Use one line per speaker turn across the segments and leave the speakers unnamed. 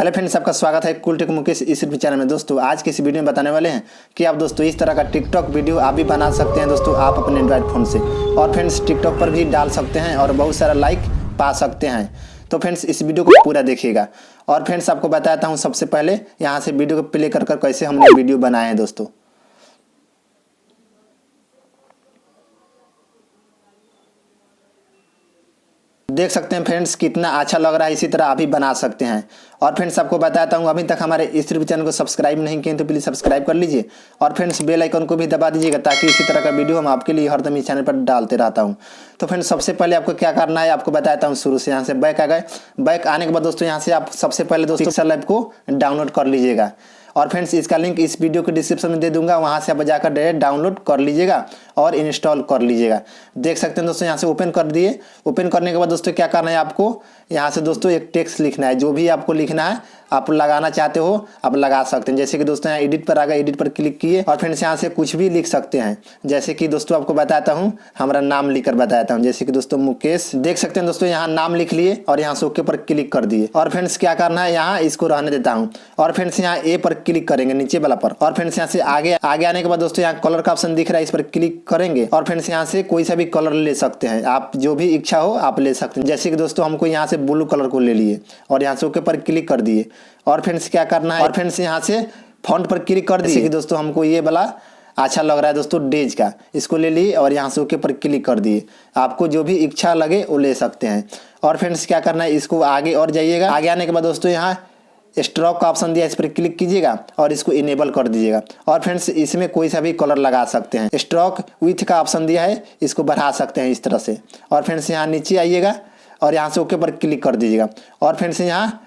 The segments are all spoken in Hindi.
हेलो फ्रेंड्स, आपका स्वागत है कूल टेक मुकेश इस चैनल में। दोस्तों आज के इस वीडियो में बताने वाले हैं कि आप दोस्तों इस तरह का टिकटॉक वीडियो आप भी बना सकते हैं दोस्तों आप अपने एंड्रॉइड फ़ोन से, और फ्रेंड्स टिकटॉक पर भी डाल सकते हैं और बहुत सारा लाइक पा सकते हैं। तो फ्रेंड्स इस वीडियो को पूरा देखिएगा। और फ्रेंड्स आपको बताता हूँ सबसे पहले यहाँ से वीडियो को प्ले कर कैसे हमने वीडियो बनाए हैं। दोस्तों देख सकते हैं फ्रेंड्स कितना अच्छा लग रहा है, इसी तरह आप भी बना सकते हैं। और फ्रेंड्स आपको बताता हूँ अभी तक हमारे इस चैनल को सब्सक्राइब नहीं किए तो प्लीज़ सब्सक्राइब कर लीजिए और फ्रेंड्स बेल आइकन को भी दबा दीजिएगा ताकि इसी तरह का वीडियो हम आपके लिए हरदम इस चैनल पर डालते रहता हूँ। तो फ्रेंड्स सबसे पहले आपको क्या करना है आपको बताता हूँ शुरू से। यहाँ से बैक आ गए। बैक आने के बाद दोस्तों यहाँ से आप सबसे पहले दोस्तों पिक्सेल ऐप को डाउनलोड कर लीजिएगा और फ्रेंड्स इसका लिंक इस वीडियो के डिस्क्रिप्शन में दे दूंगा, वहाँ से आप जाकर डायरेक्ट डाउनलोड कर लीजिएगा और इंस्टॉल कर लीजिएगा। देख सकते हैं दोस्तों यहाँ से ओपन कर दिए। ओपन करने के बाद दोस्तों क्या करना है आपको यहाँ से दोस्तों एक टेक्स्ट लिखना है। जो भी आपको लिखना है आप लगाना चाहते हो आप लगा सकते हैं। जैसे कि दोस्तों यहाँ एडिट पर आ गए, एडिट पर क्लिक किए और फ्रेंड्स यहाँ से कुछ भी लिख सकते हैं। जैसे कि दोस्तों आपको बताता हूँ हमारा नाम लिखकर बताता हूँ, जैसे कि दोस्तों मुकेश। देख सकते हैं दोस्तों यहाँ नाम लिख लिए और यहाँ से ओके पर क्लिक कर दिए। और फ्रेंड्स क्या करना है यहाँ इसको रहने देता हूँ और फ्रेंड्स यहाँ ए पर क्लिक करेंगे नीचे वाला पर। और फ्रेंड्स यहाँ से आगे आने के बाद दोस्तों यहाँ कलर का ऑप्शन दिख रहा है, इस पर क्लिक करेंगे और फ्रेंड्स यहाँ से कोई सा भी कलर ले सकते हैं, आप जो भी इच्छा हो आप ले सकते हैं। जैसे कि दोस्तों हमको यहाँ से ब्लू कलर को ले लिए और यहाँ से ओके पर क्लिक कर दिए। और फ्रेंड्स क्या करना है और फ्रेंड्स यहाँ से फॉन्ट पर क्लिक कर दिए कि दोस्तों हमको ये वाला अच्छा लग रहा है दोस्तों डेज का, इसको ले लिए और यहाँ से ओके पर क्लिक कर दिए। आपको जो भी इच्छा लगे वो ले सकते हैं। और फ्रेंड्स क्या करना है इसको आगे और जाइएगा। आगे आने के बाद दोस्तों यहाँ स्ट्रोक का ऑप्शन दिया, इस पर क्लिक कीजिएगा और इसको इनेबल कर दीजिएगा। और फ्रेंड्स इसमें कोई सा भी कलर लगा सकते हैं। स्ट्रोक विथ का ऑप्शन दिया है, इसको बढ़ा सकते हैं इस तरह से। और फ्रेंड्स यहाँ नीचे आइएगा और यहाँ से ओके पर क्लिक कर दीजिएगा। और फ्रेंड्स यहाँ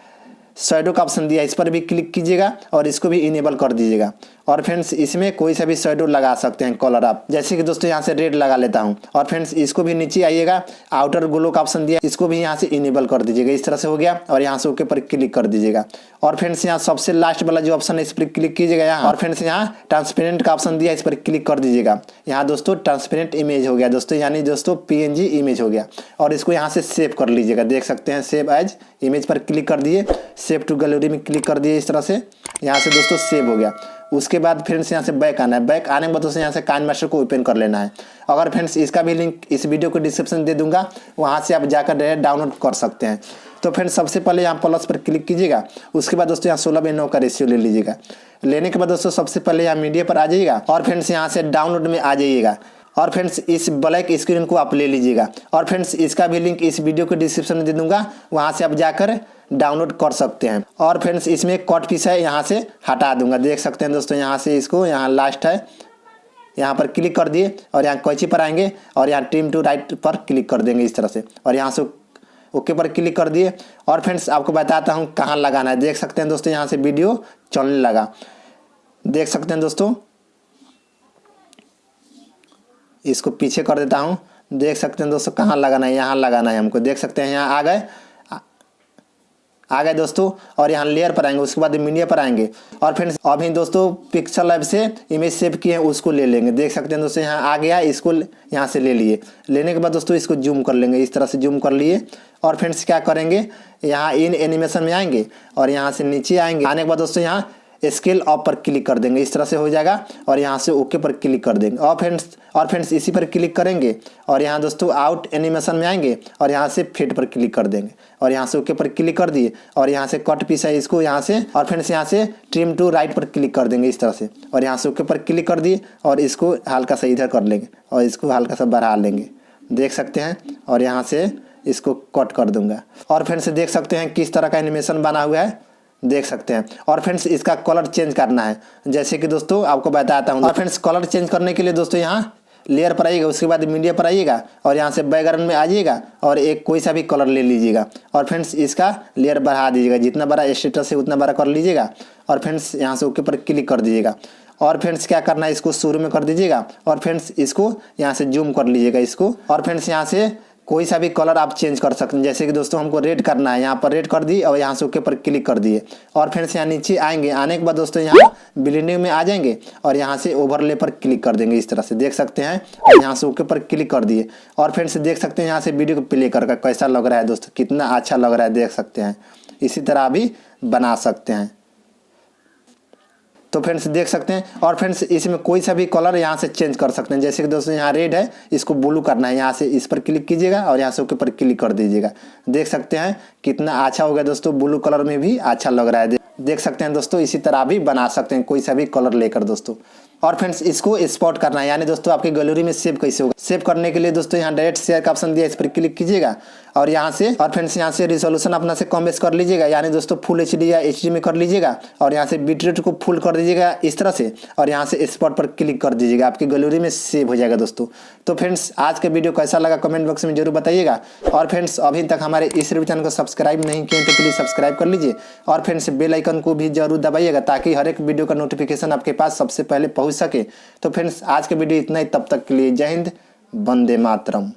शैडो का ऑप्शन दिया है, इस पर भी क्लिक कीजिएगा और इसको भी इनेबल कर दीजिएगा। और फ्रेंड्स इसमें कोई सा भी शैडो लगा सकते हैं कलर आप, जैसे कि दोस्तों यहाँ से रेड लगा लेता हूँ। और फ्रेंड्स इसको भी नीचे आइएगा, आउटर ग्लो का ऑप्शन दिया, इसको भी यहाँ से इनेबल कर दीजिएगा। इस तरह से हो गया और यहाँ से ओके पर क्लिक कर दीजिएगा। और फ्रेंड्स यहाँ सबसे लास्ट वाला जो ऑप्शन है इस पर क्लिक कीजिएगा यहाँ। और फ्रेंड्स यहाँ ट्रांसपेरेंट का ऑप्शन दिया, इस पर क्लिक कर दीजिएगा। यहाँ दोस्तों ट्रांसपेरेंट इमेज हो गया दोस्तों, यानी दोस्तों PNG इमेज हो गया। और इसको यहाँ से सेव कर लीजिएगा। देख सकते हैं सेव एज इमेज पर क्लिक कर दिए, सेव टू गैलरी में क्लिक कर दिए। इस तरह से यहाँ से दोस्तों सेव हो गया। उसके बाद फ्रेंड्स यहाँ से बैक आना है। बैक आने के बाद दोस्तों यहाँ से काइनमास्टर को ओपन कर लेना है। अगर फ्रेंड्स इसका भी लिंक इस वीडियो को डिस्क्रिप्शन दे दूंगा, वहाँ से आप जाकर डायरेक्ट डाउनलोड कर सकते हैं। तो फ्रेंड्स सबसे पहले यहाँ प्लस पर क्लिक कीजिएगा। उसके बाद दोस्तों यहाँ 16:9 का रेशियो ले लीजिएगा। लेने के बाद दोस्तों सबसे पहले यहाँ मीडिया पर आ जाइएगा और फ्रेंड्स यहाँ से डाउनलोड में आ जाइएगा। और फ्रेंड्स इस ब्लैक स्क्रीन को आप ले लीजिएगा। और फ्रेंड्स इसका भी लिंक इस वीडियो के डिस्क्रिप्शन में दे दूंगा, वहाँ से आप जाकर डाउनलोड कर सकते हैं। और फ्रेंड्स इसमें कट पीस है, यहाँ से हटा दूंगा। देख सकते हैं दोस्तों यहाँ से इसको यहाँ लास्ट है, यहाँ पर क्लिक कर दिए और यहाँ कैंची पर आएंगे और यहाँ ट्रिम टू राइट पर क्लिक कर देंगे इस तरह से। और यहाँ से ओके पर क्लिक कर दिए। और फ्रेंड्स आपको बताता हूँ कहाँ लगाना है। देख सकते हैं दोस्तों यहाँ से वीडियो चलने लगा। देख सकते हैं दोस्तों, इसको पीछे कर देता हूँ। देख सकते हैं दोस्तों कहाँ लगाना है, यहाँ लगाना है हमको। देख सकते हैं यहाँ आ गए दोस्तों। और यहाँ लेयर पर आएंगे, उसके बाद मीडिया पर आएंगे। और फ्रेंड्स अभी दोस्तों पिक्सेल ऐप से इमेज सेव किए हैं उसको ले लेंगे। देख सकते हैं दोस्तों यहाँ आ गया, इसको यहाँ से ले लिए। लेने के बाद दोस्तों इसको जूम कर लेंगे, इस तरह से जूम कर लिए। और फ्रेंड्स क्या करेंगे यहाँ इन एनिमेशन में आएंगे और यहाँ से नीचे आएंगे। आने के बाद दोस्तों यहाँ स्केल अप पर क्लिक कर देंगे, इस तरह से हो जाएगा। और यहाँ से ओके पर क्लिक कर देंगे। और फ्रेंड्स इसी पर क्लिक करेंगे और यहाँ दोस्तों आउट एनिमेशन में आएंगे और यहाँ से फेड पर क्लिक कर देंगे और यहाँ से ओके पर क्लिक कर दिए। और यहाँ से कट पीस है इसको यहाँ से। और फ्रेंड्स यहाँ से ट्रिम टू राइट पर क्लिक कर देंगे इस तरह से। और यहाँ से ओके पर क्लिक कर दिए और इसको हल्का सा इधर कर लेंगे और इसको हल्का सा बढ़ा लेंगे। देख सकते हैं और यहाँ से इसको कट कर दूंगा। और फ्रेंड्स देख सकते हैं किस तरह का एनिमेशन बना हुआ है, देख सकते हैं। और फ्रेंड्स इसका कलर चेंज करना है, जैसे कि दोस्तों आपको बताता हूँ। और फ्रेंड्स कलर चेंज करने के लिए दोस्तों यहाँ लेयर पर आइएगा, उसके बाद मीडिया पर आइएगा और यहाँ से बैकग्राउंड में आ जाइएगा और एक कोई सा भी कलर ले लीजिएगा। और फ्रेंड्स इसका लेयर बढ़ा दीजिएगा, जितना बड़ा स्टेटस है उतना बड़ा कर लीजिएगा। और फ्रेंड्स यहाँ से ओके पर क्लिक कर दीजिएगा। और फ्रेंड्स क्या करना है इसको शुरू में कर दीजिएगा। और फ्रेंड्स इसको यहाँ से जूम कर लीजिएगा इसको। और फ्रेंड्स यहाँ से कोई सा भी कलर आप चेंज कर सकते हैं। जैसे कि दोस्तों हमको रेड करना है, यहाँ पर रेड कर दी और यहाँ से ओके पर क्लिक कर दिए। और फ्रेंड्स यहाँ नीचे आएंगे, आने के बाद दोस्तों यहाँ ब्लेंडिंग में आ जाएंगे और यहाँ से ओवरले पर क्लिक कर देंगे इस तरह से। देख सकते हैं और यहाँ से ओके पर क्लिक कर दिए। और फ्रेंड्स देख सकते हैं यहाँ से वीडियो को प्ले करके कैसा लग रहा है दोस्तों, कितना अच्छा लग रहा है। देख सकते हैं इसी तरह भी बना सकते हैं। तो फ्रेंड्स देख सकते हैं। और फ्रेंड्स इसमें कोई सा भी कलर यहाँ से चेंज कर सकते हैं। जैसे कि दोस्तों यहाँ रेड है, इसको ब्लू करना है, यहाँ से इस पर क्लिक कीजिएगा और यहाँ से ओके पर क्लिक कर दीजिएगा। देख सकते हैं कितना अच्छा हो गया दोस्तों, ब्लू कलर में भी अच्छा लग रहा है। देख सकते हैं दोस्तों, इसी तरह भी बना सकते हैं कोई सा भी कलर लेकर दोस्तों। और फ्रेंड्स इसको एक्सपोर्ट करना है, यानी दोस्तों आपकी गैलरी में सेव कैसे होगा। सेव करने के लिए दोस्तों यहाँ डायरेक्ट शेयर का ऑप्शन दिया, इस पर क्लिक कीजिएगा और यहाँ से और फ्रेंड्स यहाँ से रिजोल्यूशन अपना से कम बेस कर लीजिएगा, यानी दोस्तों फुल एचडी या एचडी में कर लीजिएगा और यहाँ से बिट रेट को फुल कर दीजिएगा इस तरह से और यहाँ से एक्सपोर्ट पर क्लिक कर दीजिएगा, आपकी गैलरी में सेव हो जाएगा दोस्तों। तो फ्रेंड्स आज का वीडियो कैसा लगा कमेंट बॉक्स में जरूर बताइएगा। और फ्रेंड्स अभी तक हमारे इस चैनल को सब्सक्राइब नहीं किए तो प्लीज सब्सक्राइब कर लीजिए और फ्रेंड्स बेल आइकन को भी जरूर दबाइएगा ताकि हर एक वीडियो का नोटिफिकेशन आपके पास सबसे पहले पहुंच सके। तो फ्रेंड्स आज के वीडियो इतना ही, तब तक के लिए जय हिंद, वंदे मातरम।